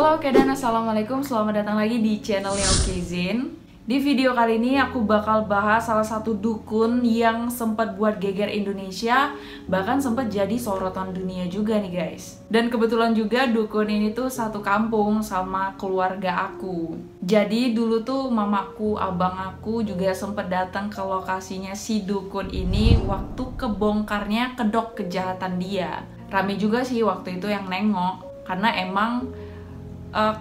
Halo Oke dan Assalamualaikum, selamat datang lagi di channelnya Okezin. Di video kali ini aku bakal bahas salah satu dukun yang sempat buat geger Indonesia, bahkan sempat jadi sorotan dunia juga nih guys. Dan kebetulan juga dukun ini tuh satu kampung sama keluarga aku. Jadi dulu tuh mamaku, abang aku juga sempat datang ke lokasinya si dukun ini waktu kebongkarnya kedok kejahatan dia. Rame juga sih waktu itu yang nengok, karena emang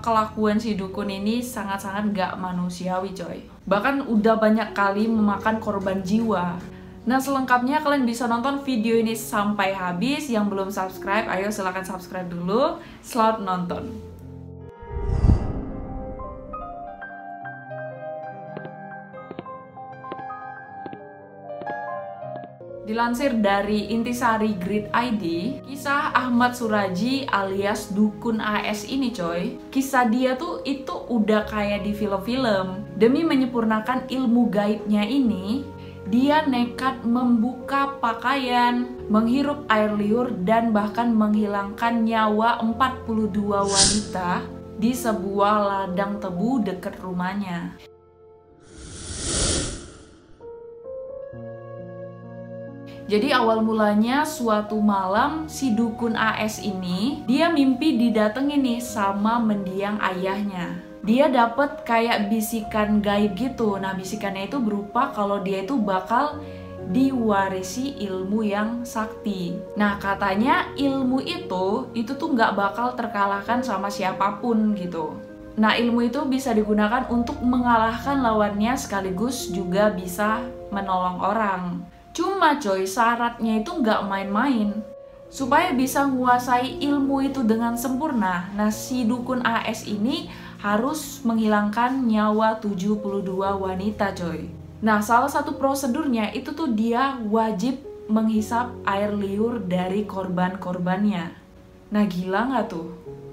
kelakuan si dukun ini sangat-sangat gak manusiawi coy. Bahkan udah banyak kali memakan korban jiwa. Nah selengkapnya kalian bisa nonton video ini sampai habis. Yang belum subscribe, ayo silahkan subscribe dulu. Selamat nonton. Dilansir dari Intisari Grid ID, kisah Ahmad Suraji alias Dukun AS ini coy, kisah dia tuh itu udah kayak di film-film. Demi menyempurnakan ilmu gaibnya ini, dia nekat membuka pakaian, menghirup air liur, dan bahkan menghilangkan nyawa 42 wanita di sebuah ladang tebu dekat rumahnya. Jadi awal mulanya suatu malam si dukun AS ini dia mimpi didatengin nih sama mendiang ayahnya. Dia dapet kayak bisikan gaib gitu. Nah bisikannya itu berupa kalau dia itu bakal diwarisi ilmu yang sakti. Nah katanya ilmu itu tuh nggak bakal terkalahkan sama siapapun gitu. Nah ilmu itu bisa digunakan untuk mengalahkan lawannya sekaligus juga bisa menolong orang. Cuma coy, syaratnya itu nggak main-main. Supaya bisa menguasai ilmu itu dengan sempurna, nah si dukun AS ini harus menghilangkan nyawa 72 wanita coy. Nah salah satu prosedurnya itu tuh dia wajib menghisap air liur dari korban-korbannya. Nah gila nggak tuh?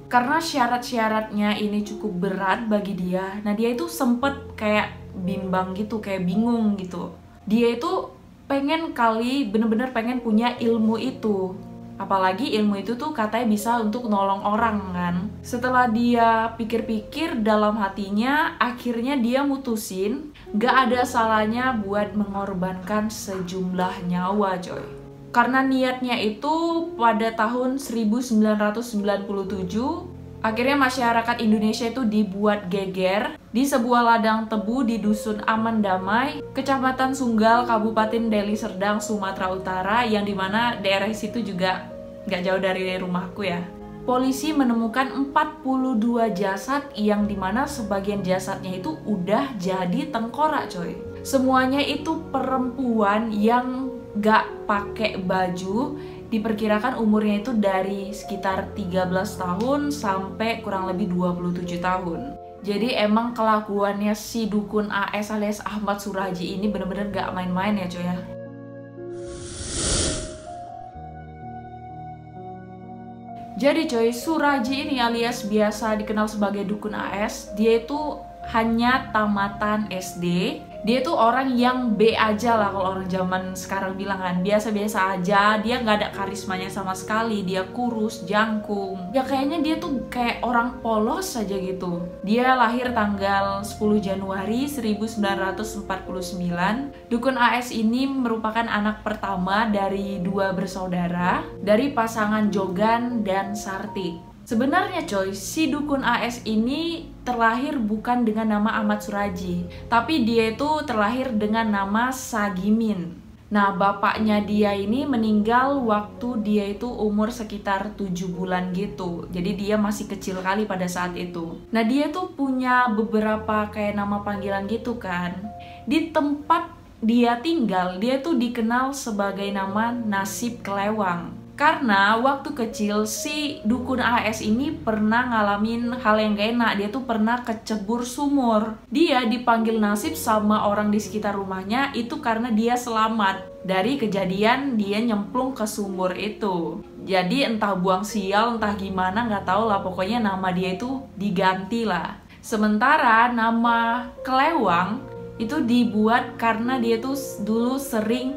Karena syarat-syaratnya ini cukup berat bagi dia, nah dia itu sempet kayak bimbang gitu, kayak bingung gitu. Dia itu pengen kali, bener-bener pengen punya ilmu itu. Apalagi ilmu itu tuh katanya bisa untuk nolong orang kan. Setelah dia pikir-pikir dalam hatinya, akhirnya dia mutusin gak ada salahnya buat mengorbankan sejumlah nyawa coy. Karena niatnya itu pada tahun 1997, akhirnya masyarakat Indonesia itu dibuat geger di sebuah ladang tebu di Dusun Aman Damai, Kecamatan Sunggal, Kabupaten Deli Serdang, Sumatera Utara, yang dimana daerah situ juga gak jauh dari rumahku ya. Polisi menemukan 42 jasad yang dimana sebagian jasadnya itu udah jadi tengkorak coy. Semuanya itu perempuan yang gak pakai baju. Diperkirakan umurnya itu dari sekitar 13 tahun sampai kurang lebih 27 tahun. Jadi emang kelakuannya si dukun AS alias Ahmad Suraji ini bener-bener gak main-main ya coy ya. Jadi coy, Suraji ini alias biasa dikenal sebagai dukun AS, dia itu hanya tamatan SD. Dia tuh orang yang B aja lah kalau orang zaman sekarang bilang kan, biasa-biasa aja. Dia nggak ada karismanya sama sekali, dia kurus, jangkung. Ya kayaknya dia tuh kayak orang polos aja gitu. Dia lahir tanggal 10 Januari 1949. Dukun AS ini merupakan anak pertama dari dua bersaudara, dari pasangan Jogan dan Sartik. Sebenarnya coy, si dukun AS ini terlahir bukan dengan nama Ahmad Suraji, tapi dia itu terlahir dengan nama Sagimin. Nah, bapaknya dia ini meninggal waktu dia itu umur sekitar 7 bulan gitu. Jadi dia masih kecil kali pada saat itu. Nah, dia tuh punya beberapa kayak nama panggilan gitu kan. Di tempat dia tinggal, dia tuh dikenal sebagai nama Nasib Kelewang. Karena waktu kecil si dukun AS ini pernah ngalamin hal yang gak enak. Dia tuh pernah kecebur sumur. Dia dipanggil Nasib sama orang di sekitar rumahnya itu karena dia selamat dari kejadian dia nyemplung ke sumur itu. Jadi entah buang sial, entah gimana, gak tahu lah. Pokoknya nama dia itu diganti lah. Sementara nama Kelewang itu dibuat karena dia tuh dulu sering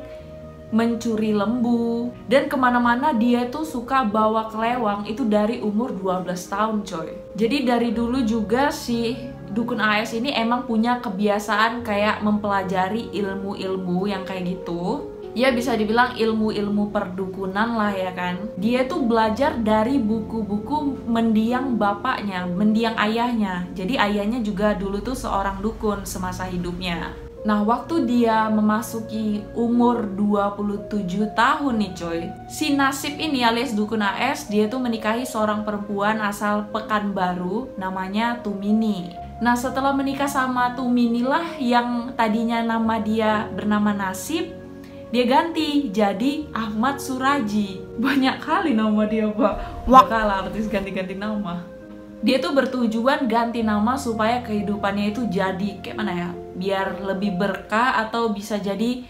mencuri lembu, dan kemana-mana dia tuh suka bawa kelewang itu dari umur 12 tahun coy. Jadi dari dulu juga si Dukun AS ini emang punya kebiasaan kayak mempelajari ilmu-ilmu yang kayak gitu. Ya bisa dibilang ilmu-ilmu perdukunan lah ya kan. Dia tuh belajar dari buku-buku mendiang bapaknya, mendiang ayahnya. Jadi ayahnya juga dulu tuh seorang dukun semasa hidupnya. Nah, waktu dia memasuki umur 27 tahun nih coy, si Nasib ini alias Dukun AS, dia tuh menikahi seorang perempuan asal Pekanbaru namanya Tumini. Nah, setelah menikah sama Tumini lah yang tadinya nama dia bernama Nasib, dia ganti jadi Ahmad Suraji. Banyak kali nama dia, Pak. Kalah artis ganti-ganti nama. Dia tuh bertujuan ganti nama supaya kehidupannya itu jadi kayak mana ya, biar lebih berkah atau bisa jadi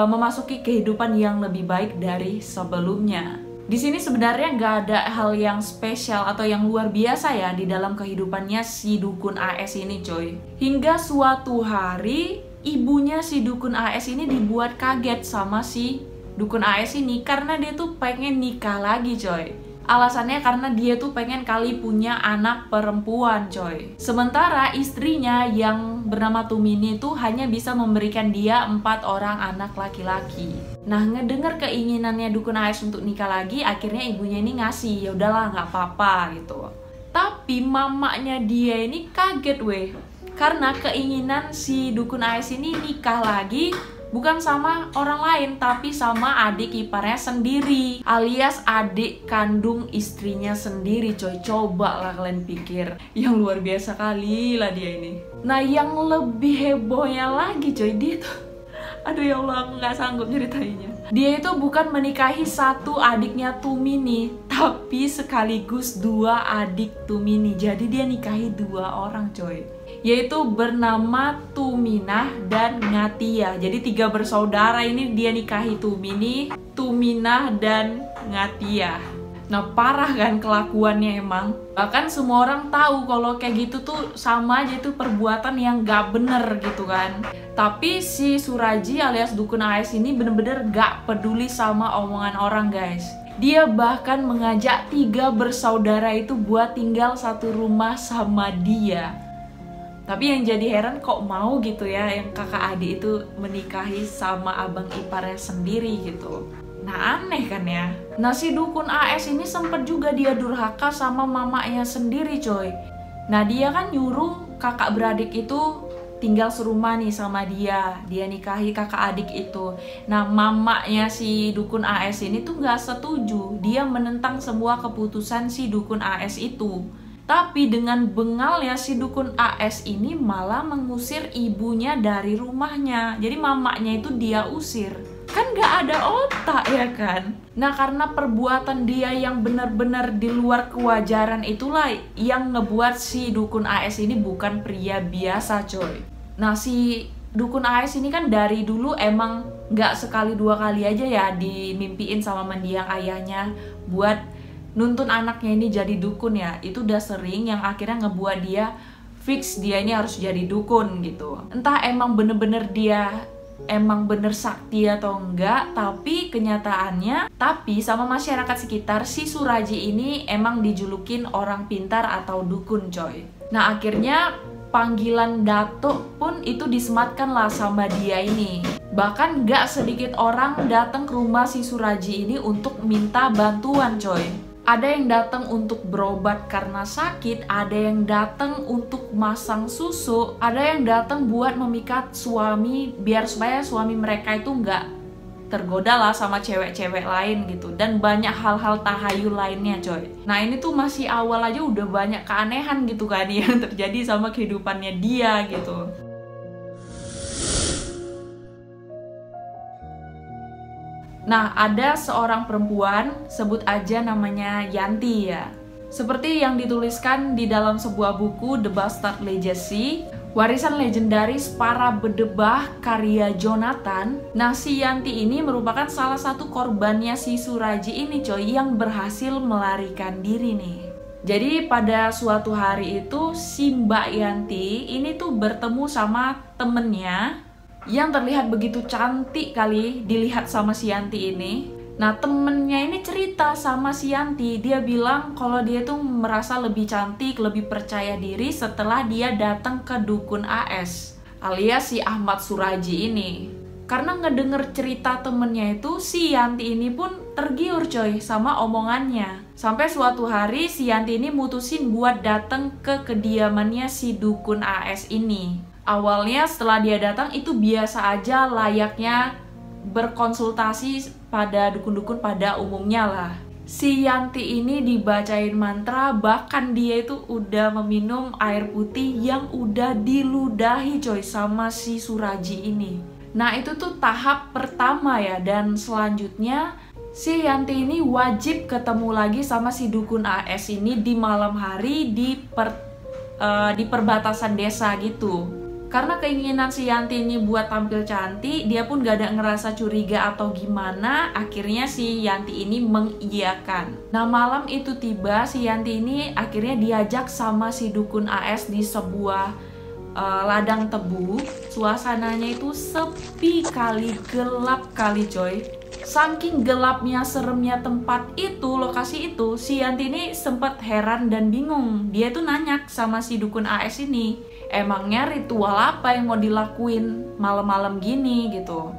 memasuki kehidupan yang lebih baik dari sebelumnya. Di sini sebenarnya nggak ada hal yang spesial atau yang luar biasa ya di dalam kehidupannya si Dukun AS ini coy. Hingga suatu hari ibunya si Dukun AS ini dibuat kaget sama si Dukun AS ini karena dia tuh pengen nikah lagi coy. Alasannya karena dia tuh pengen kali punya anak perempuan coy. Sementara istrinya yang bernama Tumini tuh hanya bisa memberikan dia 4 orang anak laki-laki. Nah, ngedenger keinginannya Dukun AS untuk nikah lagi, akhirnya ibunya ini ngasih, ya udahlah nggak apa-apa gitu. Tapi mamanya dia ini kaget weh. Karena keinginan si Dukun AS ini nikah lagi bukan sama orang lain, tapi sama adik iparnya sendiri, alias adik kandung istrinya sendiri coy. Coba lah kalian pikir, yang luar biasa kali lah dia ini. Nah, yang lebih hebohnya lagi coy, dia tuh aduh ya Allah, aku gak sanggup ceritainnya. Dia itu bukan menikahi satu adiknya Tumini, tapi sekaligus 2 adik Tumini. Jadi dia nikahi 2 orang coy, yaitu bernama Tuminah dan Ngatia. Jadi 3 bersaudara ini dia nikahi, Tumini, Tuminah, dan Ngatia. Nah, parah kan kelakuannya emang. Bahkan semua orang tahu kalau kayak gitu tuh sama aja itu perbuatan yang gak bener gitu kan. Tapi si Suraji alias Dukun AS ini bener-bener gak peduli sama omongan orang guys. Dia bahkan mengajak 3 bersaudara itu buat tinggal satu rumah sama dia. Tapi yang jadi heran kok mau gitu ya yang kakak adik itu menikahi sama abang iparnya sendiri gitu. Nah, aneh kan ya. Nah, si Dukun AS ini sempet juga dia durhaka sama mamanya sendiri coy. Nah, dia kan nyuruh kakak beradik itu tinggal serumah nih sama dia. Dia nikahi kakak adik itu. Nah, mamanya si Dukun AS ini tuh gak setuju. Dia menentang semua keputusan si Dukun AS itu. Tapi dengan bengalnya si Dukun AS ini malah mengusir ibunya dari rumahnya. Jadi mamanya itu dia usir. Kan gak ada otak ya kan. Nah, karena perbuatan dia yang benar-benar di luar kewajaran itulah yang ngebuat si Dukun AS ini bukan pria biasa coy. Nah, si Dukun AS ini kan dari dulu emang gak sekali 2 kali aja ya dimimpiin sama mendiang ayahnya buat nuntun anaknya ini jadi dukun ya. Itu udah sering yang akhirnya ngebuat dia fix dia ini harus jadi dukun gitu. Entah emang bener-bener dia emang bener sakti atau enggak, tapi kenyataannya sama masyarakat sekitar si Suraji ini emang dijulukin orang pintar atau dukun coy. Nah, akhirnya panggilan Datuk pun itu disematkan lah sama dia ini. Bahkan gak sedikit orang datang ke rumah si Suraji ini untuk minta bantuan coy. Ada yang datang untuk berobat karena sakit, ada yang datang untuk masang susu, ada yang datang buat memikat suami biar supaya suami mereka itu nggak tergoda lah sama cewek-cewek lain gitu. Dan banyak hal-hal tahayul lainnya coy. Nah, ini tuh masih awal aja udah banyak keanehan gitu kan yang terjadi sama kehidupannya dia gitu. Nah, ada seorang perempuan, sebut aja namanya Yanti ya. Seperti yang dituliskan di dalam sebuah buku The Bastard Legacy, warisan legendaris para bedebah karya Jonathan. Nah, si Yanti ini merupakan salah satu korbannya si Suraji ini coy, yang berhasil melarikan diri nih. Jadi pada suatu hari itu si Mbak Yanti ini tuh bertemu sama temennya yang terlihat begitu cantik kali dilihat sama si Yanti ini. Nah, temennya ini cerita sama si Yanti, dia bilang kalau dia tuh merasa lebih cantik, lebih percaya diri setelah dia datang ke dukun AS alias si Ahmad Suraji ini. Karena ngedenger cerita temennya itu, si Yanti ini pun tergiur coy sama omongannya. Sampai suatu hari si Yanti ini mutusin buat datang ke kediamannya si dukun AS ini. Awalnya setelah dia datang itu biasa aja, layaknya berkonsultasi pada dukun-dukun pada umumnya lah. Si Yanti ini dibacain mantra, bahkan dia itu udah meminum air putih yang udah diludahi coy sama si Suraji ini. Nah itu tuh tahap pertama ya, dan selanjutnya si Yanti ini wajib ketemu lagi sama si dukun AS ini di malam hari di perbatasan desa gitu. Karena keinginan si Yanti ini buat tampil cantik, dia pun gak ada ngerasa curiga atau gimana, akhirnya si Yanti ini mengiyakan. Nah malam itu tiba, si Yanti ini akhirnya diajak sama si dukun AS di sebuah ladang tebu. Suasananya itu sepi kali, gelap kali coy. Saking gelapnya, seremnya tempat itu, lokasi itu, si Yanti ini sempat heran dan bingung. Dia tuh nanya sama si dukun AS ini, emangnya ritual apa yang mau dilakuin malam-malam gini gitu.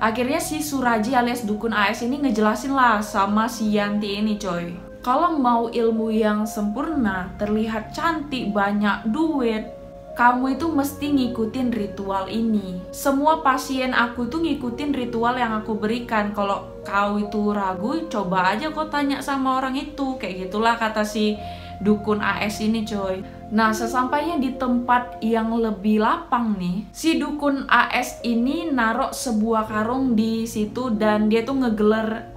Akhirnya si Suraji alias dukun AS ini ngejelasin lah sama si Yanti ini coy. Kalau mau ilmu yang sempurna, terlihat cantik, banyak duit, kamu itu mesti ngikutin ritual ini. Semua pasien aku tuh ngikutin ritual yang aku berikan. Kalau kau itu ragu, coba aja kau tanya sama orang itu. Kayak gitulah kata si dukun AS ini coy. Nah sesampainya di tempat yang lebih lapang nih, si dukun AS ini narok sebuah karung di situ dan dia tuh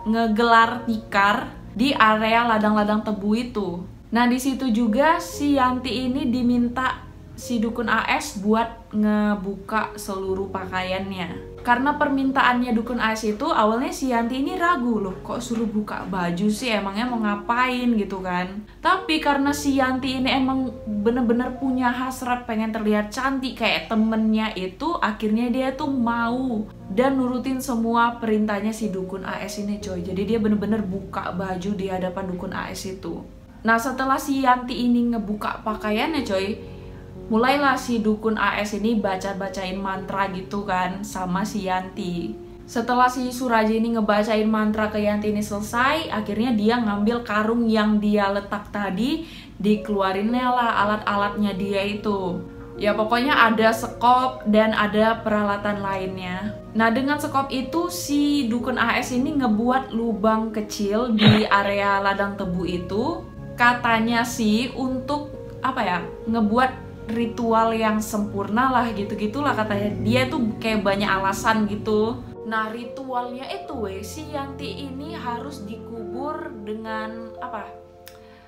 ngegelar tikar di area ladang-ladang tebu itu. Nah di situ juga si Yanti ini diminta si dukun AS buat ngebuka seluruh pakaiannya. Karena permintaannya dukun AS itu, awalnya si Yanti ini ragu loh, kok suruh buka baju sih, emangnya mau ngapain gitu kan. Tapi karena si Yanti ini emang bener-bener punya hasrat pengen terlihat cantik kayak temennya itu, akhirnya dia tuh mau dan nurutin semua perintahnya si dukun AS ini coy. Jadi dia bener-bener buka baju di hadapan dukun AS itu. Nah setelah si Yanti ini ngebuka pakaiannya coy, mulailah si dukun AS ini baca-bacain mantra gitu kan sama si Yanti. Setelah si Suraji ini ngebacain mantra ke Yanti ini selesai, akhirnya dia ngambil karung yang dia letak tadi, dikeluarinnya lah alat-alatnya dia itu. Ya pokoknya ada sekop dan ada peralatan lainnya. Nah dengan sekop itu si dukun AS ini ngebuat lubang kecil di area ladang tebu itu. Katanya sih untuk apa ya, ngebuat ritual yang sempurna lah gitu-gitulah katanya. Dia tuh kayak banyak alasan gitu. Nah ritualnya itu si Yanti ini harus dikubur dengan apa,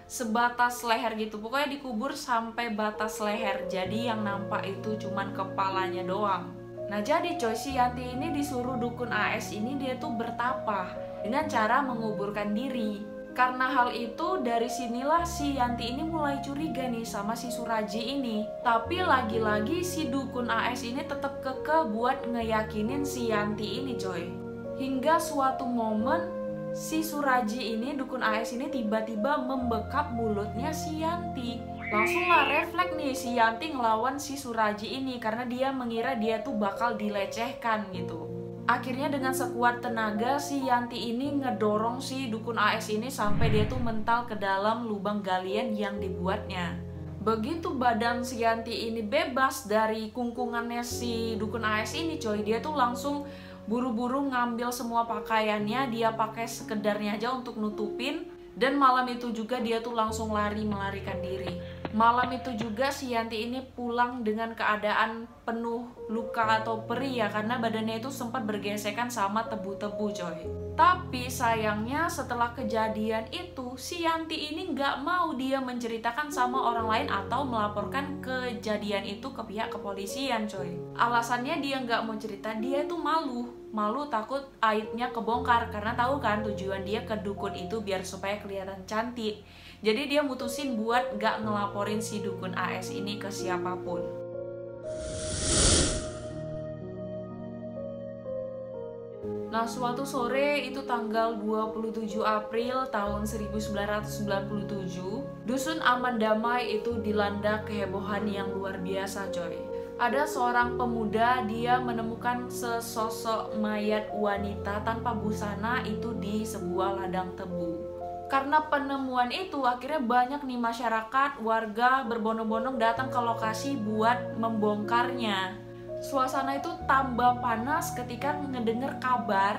sebatas leher gitu. Pokoknya dikubur sampai batas leher, jadi yang nampak itu cuman kepalanya doang. Nah jadi coy, si Yanti ini disuruh dukun AS ini dia tuh bertapa dengan cara menguburkan diri. Karena hal itu, dari sinilah si Yanti ini mulai curiga nih sama si Suraji ini. Tapi lagi-lagi si dukun AS ini tetap kekeh buat ngeyakinin si Yanti ini coy. Hingga suatu momen si Suraji ini, dukun AS ini tiba-tiba membekap mulutnya si Yanti. Langsung lah refleks nih si Yanti ngelawan si Suraji ini karena dia mengira dia tuh bakal dilecehkan gitu. Akhirnya dengan sekuat tenaga si Yanti ini ngedorong si dukun AS ini sampai dia tuh mental ke dalam lubang galian yang dibuatnya. Begitu badan si Yanti ini bebas dari kungkungannya si dukun AS ini coy, dia tuh langsung buru-buru ngambil semua pakaiannya, dia pakai sekedarnya aja untuk nutupin. Dan malam itu juga dia tuh langsung melarikan diri. Malam itu juga si Yanti ini pulang dengan keadaan penuh luka atau perih ya, karena badannya itu sempat bergesekan sama tebu-tebu coy. Tapi sayangnya setelah kejadian itu si Yanti ini nggak mau dia menceritakan sama orang lain atau melaporkan kejadian itu ke pihak kepolisian coy. Alasannya dia nggak mau cerita, dia itu malu takut aibnya kebongkar, karena tahu kan tujuan dia ke dukun itu biar supaya kelihatan cantik. Jadi dia mutusin buat gak ngelaporin si dukun AS ini ke siapapun. Nah, suatu sore itu tanggal 27 April tahun 1997, Dusun Aman Damai itu dilanda kehebohan yang luar biasa, coy. Ada seorang pemuda, dia menemukan sesosok mayat wanita tanpa busana itu di sebuah ladang tebu. Karena penemuan itu, akhirnya banyak nih masyarakat, warga berbondong-bondong datang ke lokasi buat membongkarnya. Suasana itu tambah panas ketika ngedenger kabar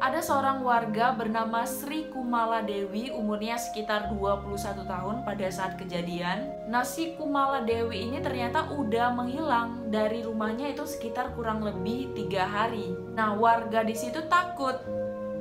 ada seorang warga bernama Sri Kumala Dewi, umurnya sekitar 21 tahun pada saat kejadian. Nah, si Kumala Dewi ini ternyata udah menghilang dari rumahnya itu sekitar kurang lebih 3 hari. Nah, warga di situ takut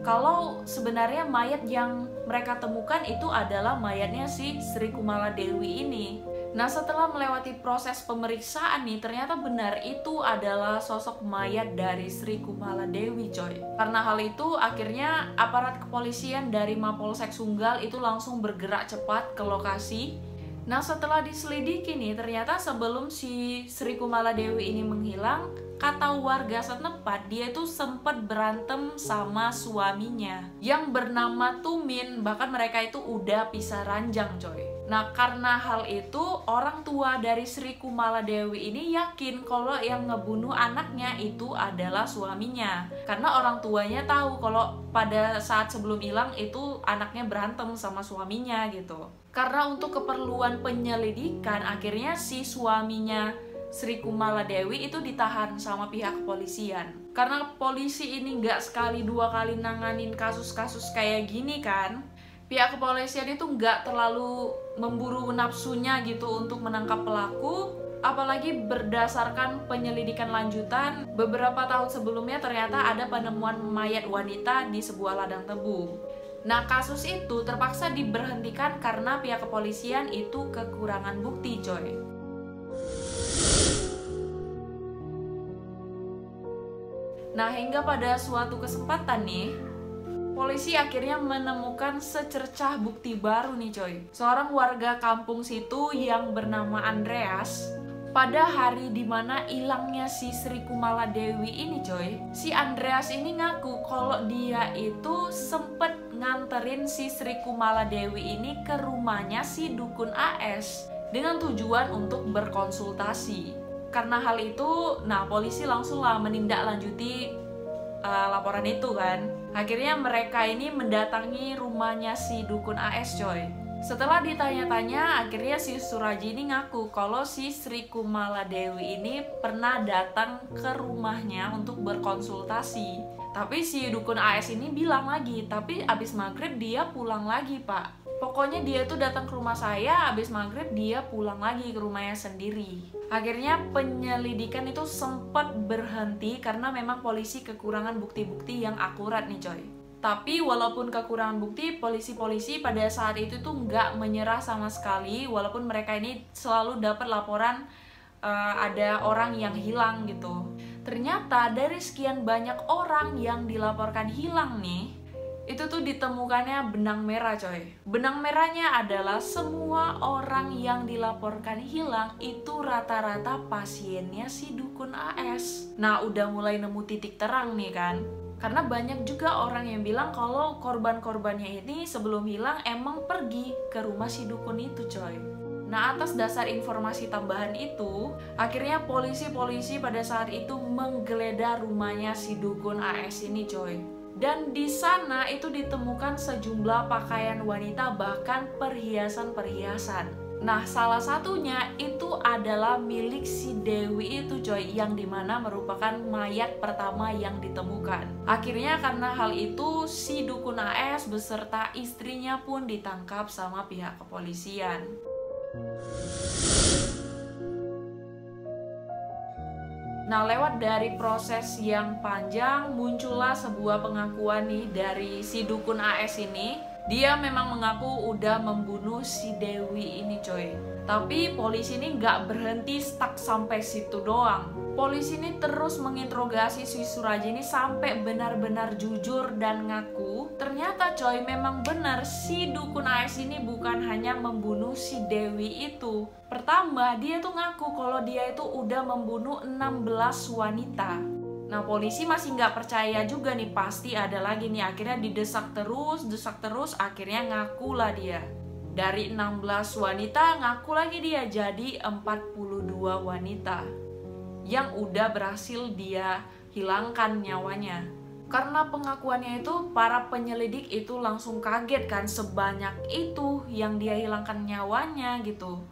kalau sebenarnya mayat yang mereka temukan itu adalah mayatnya si Sri Kumala Dewi ini. Nah, setelah melewati proses pemeriksaan nih, ternyata benar itu adalah sosok mayat dari Sri Kumala Dewi, coy. Karena hal itu, akhirnya aparat kepolisian dari Mapolsek Sunggal itu langsung bergerak cepat ke lokasi. Nah, setelah diselidiki nih, ternyata sebelum si Sri Kumala Dewi ini menghilang, kata warga setempat, dia itu sempat berantem sama suaminya yang bernama Tumin, bahkan mereka itu udah pisah ranjang, coy. Nah, karena hal itu, orang tua dari Sri Kumala Dewi ini yakin kalau yang ngebunuh anaknya itu adalah suaminya. Karena orang tuanya tahu kalau pada saat sebelum hilang itu anaknya berantem sama suaminya gitu. Karena untuk keperluan penyelidikan, akhirnya si suaminya Sri Kumala Dewi itu ditahan sama pihak kepolisian. Karena polisi ini nggak sekali dua kali nanganin kasus-kasus kayak gini kan, pihak kepolisian itu nggak terlalu memburu nafsunya gitu untuk menangkap pelaku. Apalagi berdasarkan penyelidikan lanjutan, beberapa tahun sebelumnya ternyata ada penemuan mayat wanita di sebuah ladang tebu. Nah, kasus itu terpaksa diberhentikan karena pihak kepolisian itu kekurangan bukti, coy. Nah, hingga pada suatu kesempatan nih, polisi akhirnya menemukan secercah bukti baru nih, coy. Seorang warga kampung situ yang bernama Andreas, pada hari dimana hilangnya si Sri Kumala Dewi ini, coy, si Andreas ini ngaku kalau dia itu sempet nganterin si Sri Kumala Dewi ini ke rumahnya si Dukun AS dengan tujuan untuk berkonsultasi. Karena hal itu, nah polisi langsung lah menindaklanjuti laporan itu kan. Akhirnya mereka ini mendatangi rumahnya si Dukun AS, coy. Setelah ditanya-tanya, akhirnya si Suraji ini ngaku kalau si Sri Kumala Dewi ini pernah datang ke rumahnya untuk berkonsultasi. Tapi si Dukun AS ini bilang lagi, tapi abis maghrib dia pulang lagi, Pak. Pokoknya dia tuh datang ke rumah saya, abis maghrib dia pulang lagi ke rumahnya sendiri. Akhirnya penyelidikan itu sempat berhenti karena memang polisi kekurangan bukti-bukti yang akurat nih, coy. Tapi walaupun kekurangan bukti, polisi-polisi pada saat itu tuh nggak menyerah sama sekali, walaupun mereka ini selalu dapat laporan ada orang yang hilang gitu. Ternyata dari sekian banyak orang yang dilaporkan hilang nih, itu tuh ditemukannya benang merah, coy. Benang merahnya adalah semua orang yang dilaporkan hilang itu rata-rata pasiennya si Dukun AS. Nah, udah mulai nemu titik terang nih kan. Karena banyak juga orang yang bilang kalau korban-korbannya ini sebelum hilang emang pergi ke rumah si Dukun itu, coy. Nah, atas dasar informasi tambahan itu, akhirnya polisi-polisi pada saat itu menggeledah rumahnya si Dukun AS ini, coy. Dan di sana itu ditemukan sejumlah pakaian wanita, bahkan perhiasan-perhiasan. Nah, salah satunya itu adalah milik si Dewi itu, coy, yang dimana merupakan mayat pertama yang ditemukan. Akhirnya karena hal itu, si Dukun AS beserta istrinya pun ditangkap sama pihak kepolisian. Nah, lewat dari proses yang panjang, muncullah sebuah pengakuan nih dari si Dukun AS ini. Dia memang mengaku udah membunuh si Dewi ini, coy. Tapi polisi ini nggak berhenti stuck sampai situ doang. Polisi ini terus menginterogasi si Suraji ini sampai benar-benar jujur dan ngaku. Ternyata, coy, memang benar si Dukun AS ini bukan hanya membunuh si Dewi itu. Pertama, dia tuh ngaku kalau dia itu udah membunuh 16 wanita. Nah polisi masih nggak percaya juga nih, pasti ada lagi nih. Akhirnya didesak terus, akhirnya ngakulah dia. Dari 16 wanita ngaku lagi dia jadi 42 wanita yang udah berhasil dia hilangkan nyawanya. Karena pengakuannya itu, para penyelidik itu langsung kaget kan, sebanyak itu yang dia hilangkan nyawanya gitu.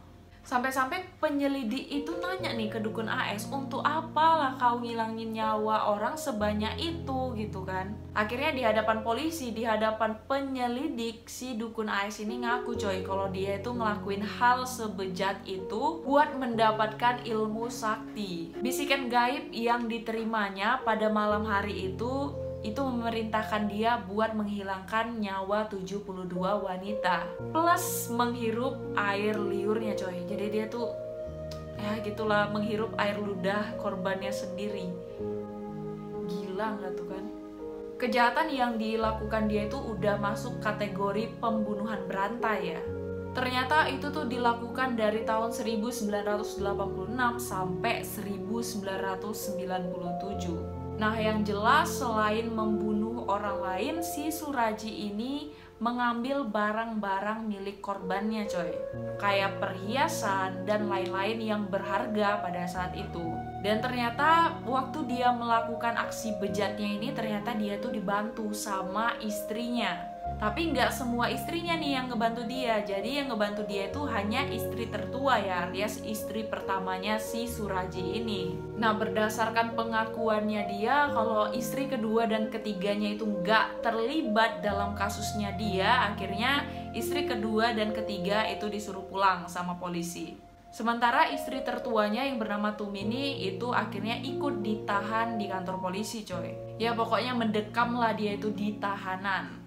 Sampai-sampai penyelidik itu nanya nih ke dukun AS, untuk apalah kau ngilangin nyawa orang sebanyak itu gitu kan. Akhirnya di hadapan polisi, di hadapan penyelidik, si dukun AS ini ngaku coy kalau dia itu ngelakuin hal sebejat itu buat mendapatkan ilmu sakti. Bisikan gaib yang diterimanya pada malam hari itu memerintahkan dia buat menghilangkan nyawa 72 wanita plus menghirup air liurnya coy. Jadi dia tuh ya gitulah, menghirup air ludah korbannya sendiri. Gila nggak tuh kan? Kejahatan yang dilakukan dia itu udah masuk kategori pembunuhan berantai ya. Ternyata itu tuh dilakukan dari tahun 1986 sampai 1997. Nah yang jelas selain membunuh orang lain, si Suraji ini mengambil barang-barang milik korbannya coy. Kayak perhiasan dan lain-lain yang berharga pada saat itu. Dan ternyata waktu dia melakukan aksi bejatnya ini, ternyata dia tuh dibantu sama istrinya. Tapi nggak semua istrinya nih yang ngebantu dia. Jadi yang ngebantu dia itu hanya istri tertua ya, alias istri pertamanya si Suraji ini. Nah berdasarkan pengakuannya dia, kalau istri kedua dan ketiganya itu nggak terlibat dalam kasusnya dia, akhirnya istri kedua dan ketiga itu disuruh pulang sama polisi. Sementara istri tertuanya yang bernama Tumini itu akhirnya ikut ditahan di kantor polisi coy. Ya pokoknya mendekam lah dia itu di tahanan.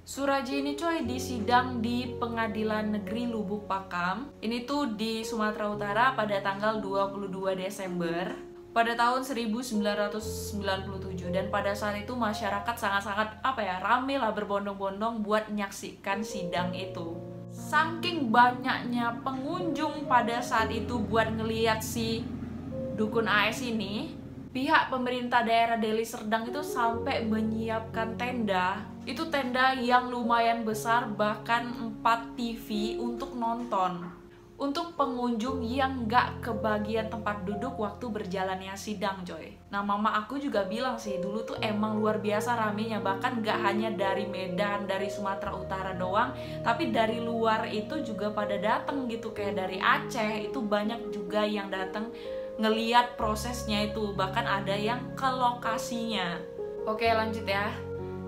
Suraji ini coy disidang di Pengadilan Negeri Lubuk Pakam. Ini tuh di Sumatera Utara pada tanggal 22 Desember pada tahun 1997. Dan pada saat itu masyarakat sangat-sangat rame lah, berbondong-bondong buat menyaksikan sidang itu. Saking banyaknya pengunjung pada saat itu buat ngeliat si dukun AS ini, pihak pemerintah daerah Deli Serdang itu sampai menyiapkan tenda. Itu tenda yang lumayan besar, bahkan 4 TV untuk nonton. Untuk pengunjung yang nggak kebagian tempat duduk waktu berjalannya sidang coy. Nah mama aku juga bilang sih, dulu tuh emang luar biasa ramenya. Bahkan nggak hanya dari Medan, dari Sumatera Utara doang, tapi dari luar itu juga pada datang gitu. Kayak dari Aceh itu banyak juga yang datang ngeliat prosesnya itu, bahkan ada yang ke lokasinya. Oke lanjut ya.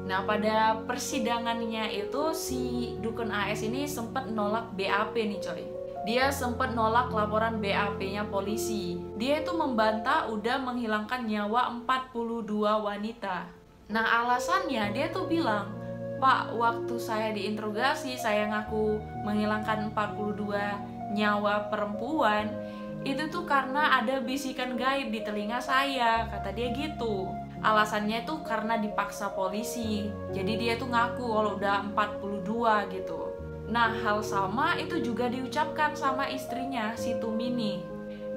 Nah pada persidangannya itu si dukun AS ini sempat nolak BAP nih coy. Dia sempat nolak laporan BAP-nya polisi. Dia itu membantah udah menghilangkan nyawa 42 wanita. Nah alasannya dia tuh bilang, Pak, waktu saya diinterogasi saya ngaku menghilangkan 42 nyawa perempuan, itu tuh karena ada bisikan gaib di telinga saya, kata dia gitu. Alasannya tuh karena dipaksa polisi. Jadi dia tuh ngaku kalau udah 42 gitu. Nah hal sama itu juga diucapkan sama istrinya si Tumini.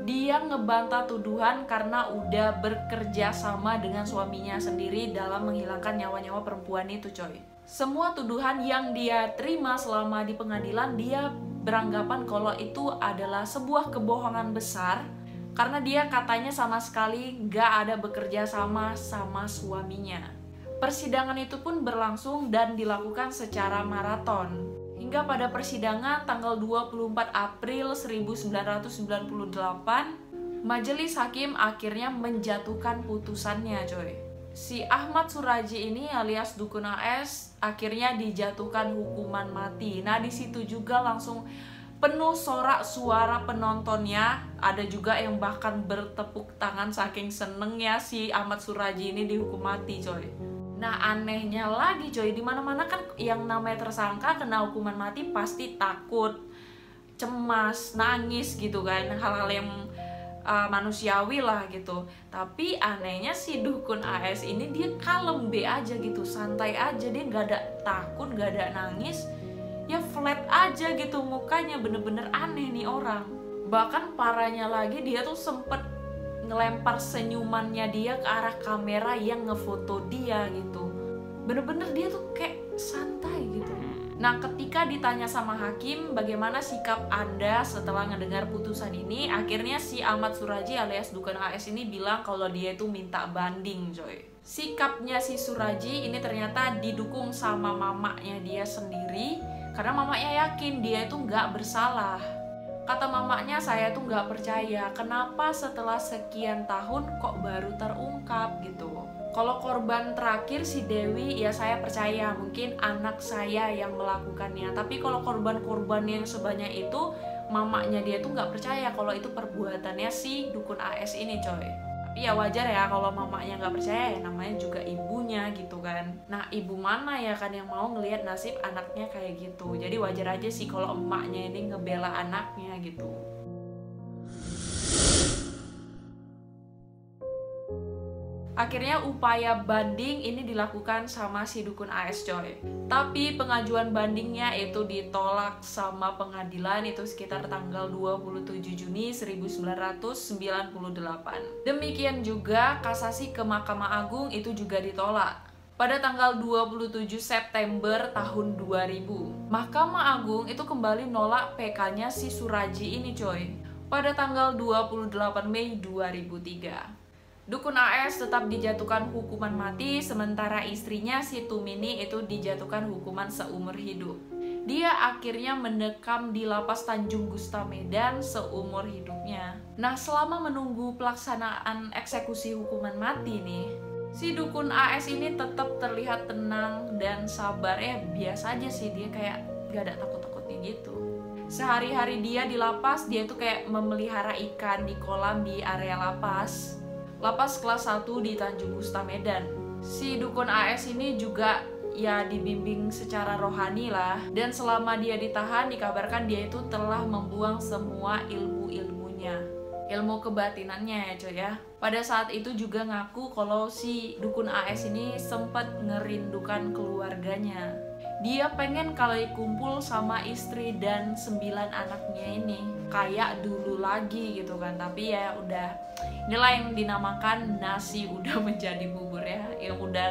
Dia ngebantah tuduhan karena udah bekerja sama dengan suaminya sendiri dalam menghilangkan nyawa-nyawa perempuan itu coy. Semua tuduhan yang dia terima selama di pengadilan, dia beranggapan kalau itu adalah sebuah kebohongan besar karena dia katanya sama sekali nggak ada bekerja sama suaminya. Persidangan itu pun berlangsung dan dilakukan secara maraton. Hingga pada persidangan tanggal 24 April 1998, majelis hakim akhirnya menjatuhkan putusannya coy. Si Ahmad Suraji ini alias dukun AS akhirnya dijatuhkan hukuman mati. Nah di situ juga langsung penuh sorak suara penontonnya. Ada juga yang bahkan bertepuk tangan saking senengnya si Ahmad Suraji ini dihukum mati coy. Nah anehnya lagi coy, dimana-mana kan yang namanya tersangka kena hukuman mati pasti takut, cemas, nangis gitu kan, hal-hal yang manusiawi lah gitu. Tapi anehnya si dukun AS ini dia kalem be aja gitu, santai aja, dia nggak ada takut, nggak ada nangis, ya flat aja gitu mukanya, bener-bener aneh nih orang. Bahkan parahnya lagi, dia tuh sempet ngelempar senyumannya dia ke arah kamera yang ngefoto dia gitu. Bener-bener dia tuh kayak santai gitu. Nah, ketika ditanya sama hakim bagaimana sikap Anda setelah ngedengar putusan ini, akhirnya si Ahmad Suradji alias Dukun AS ini bilang kalau dia itu minta banding, coy. Sikapnya si Suradji ini ternyata didukung sama mamanya dia sendiri, karena mamanya yakin dia itu nggak bersalah. Kata mamanya, saya tuh nggak percaya kenapa setelah sekian tahun kok baru terungkap gitu. Kalau korban terakhir si Dewi, ya saya percaya mungkin anak saya yang melakukannya. Tapi kalau korban-korban yang sebanyak itu, mamanya dia tuh nggak percaya kalau itu perbuatannya si Dukun AS ini, coy. Tapi ya wajar ya kalau mamanya nggak percaya, ya namanya juga ibunya gitu kan. Nah, ibu mana ya kan yang mau ngelihat nasib anaknya kayak gitu. Jadi wajar aja sih kalau emaknya ini ngebela anaknya gitu. Akhirnya upaya banding ini dilakukan sama si Dukun AS, coy. Tapi pengajuan bandingnya itu ditolak sama pengadilan itu sekitar tanggal 27 Juni 1998. Demikian juga kasasi ke Mahkamah Agung itu juga ditolak. Pada tanggal 27 September tahun 2000, Mahkamah Agung itu kembali nolak PK-nya si Suradji ini, coy. Pada tanggal 28 Mei 2003. Dukun AS tetap dijatuhkan hukuman mati, sementara istrinya si Tumini itu dijatuhkan hukuman seumur hidup. Dia akhirnya mendekam di lapas Tanjung Gusta Medan seumur hidupnya. Nah, selama menunggu pelaksanaan eksekusi hukuman mati nih, si Dukun AS ini tetap terlihat tenang dan sabar. Biasa aja sih, dia kayak gak ada takut-takutnya gitu. Sehari-hari dia di lapas, dia tuh kayak memelihara ikan di kolam di area lapas kelas 1 di Tanjung Gusta Medan. Si Dukun AS ini juga ya dibimbing secara rohani lah. Dan selama dia ditahan, dikabarkan dia itu telah membuang semua ilmu-ilmunya, ilmu kebatinannya ya, coy ya. Pada saat itu juga ngaku kalau si Dukun AS ini sempat ngerindukan keluarganya. Dia pengen kali kumpul sama istri dan 9 anaknya ini kayak dulu lagi gitu kan. Tapi ya udah, inilah yang dinamakan nasi udah menjadi bubur ya. Yang udah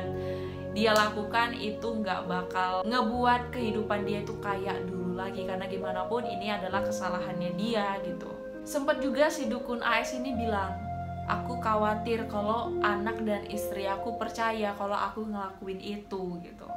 dia lakukan itu nggak bakal ngebuat kehidupan dia itu kayak dulu lagi, karena gimana pun ini adalah kesalahannya dia gitu. Sempat juga si Dukun AS ini bilang, aku khawatir kalau anak dan istri aku percaya kalau aku ngelakuin itu gitu.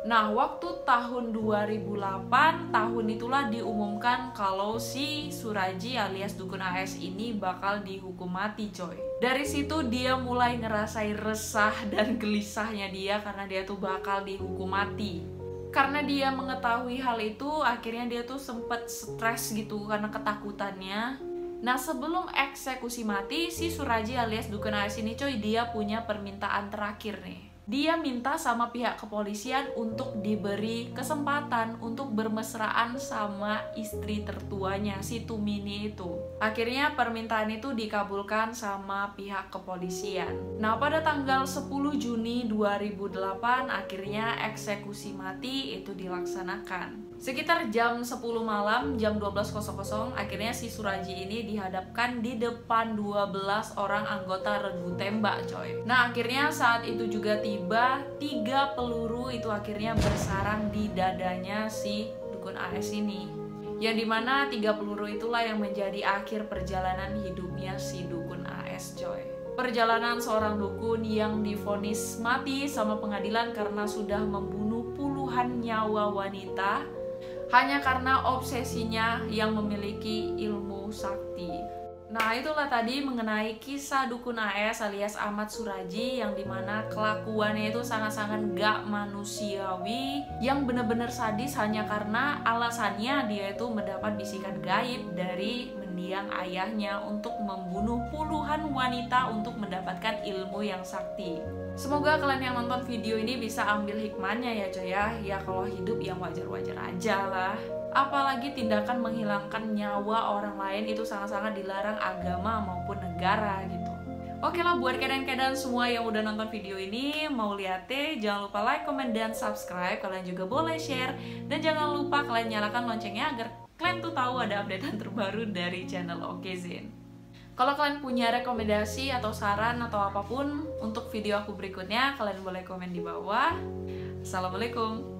Nah, waktu tahun 2008, tahun itulah diumumkan kalau si Suradji alias Dukun AS ini bakal dihukum mati, coy. Dari situ dia mulai ngerasain resah dan gelisahnya dia karena dia tuh bakal dihukum mati. Karena dia mengetahui hal itu, akhirnya dia tuh sempet stres gitu karena ketakutannya. Nah, sebelum eksekusi mati, si Suradji alias Dukun AS ini, coy, dia punya permintaan terakhir nih. Dia minta sama pihak kepolisian untuk diberi kesempatan untuk bermesraan sama istri tertuanya, si Tumini itu. Akhirnya permintaan itu dikabulkan sama pihak kepolisian. Nah, pada tanggal 10 Juni 2008, akhirnya eksekusi mati itu dilaksanakan. Sekitar jam 10 malam, jam 12.00, akhirnya si Suradji ini dihadapkan di depan 12 orang anggota regu tembak, coy. Nah, akhirnya saat itu juga tiba 3 peluru itu akhirnya bersarang di dadanya si Dukun AS ini. Yang dimana 3 peluru itulah yang menjadi akhir perjalanan hidupnya si Dukun AS, coy. Perjalanan seorang dukun yang divonis mati sama pengadilan karena sudah membunuh puluhan nyawa wanita hanya karena obsesinya yang memiliki ilmu sakti. Nah, itulah tadi mengenai kisah Dukun AS alias Ahmad Suradji yang dimana kelakuannya itu sangat-sangat gak manusiawi, yang bener-bener sadis hanya karena alasannya dia itu mendapat bisikan gaib dari mendiang ayahnya untuk membunuh puluhan wanita untuk mendapatkan ilmu yang sakti. Semoga kalian yang nonton video ini bisa ambil hikmahnya ya, coy ya. Ya kalau hidup yang wajar-wajar aja lah. Apalagi tindakan menghilangkan nyawa orang lain itu sangat-sangat dilarang agama maupun negara gitu. Oke lah, buat kalian semua yang udah nonton video ini, mau lihatnya jangan lupa like, comment, dan subscribe. Kalian juga boleh share, dan jangan lupa kalian nyalakan loncengnya agar kalian tuh tahu ada updatean terbaru dari channel Okezin. Kalau kalian punya rekomendasi atau saran atau apapun untuk video aku berikutnya, kalian boleh komen di bawah. Assalamualaikum.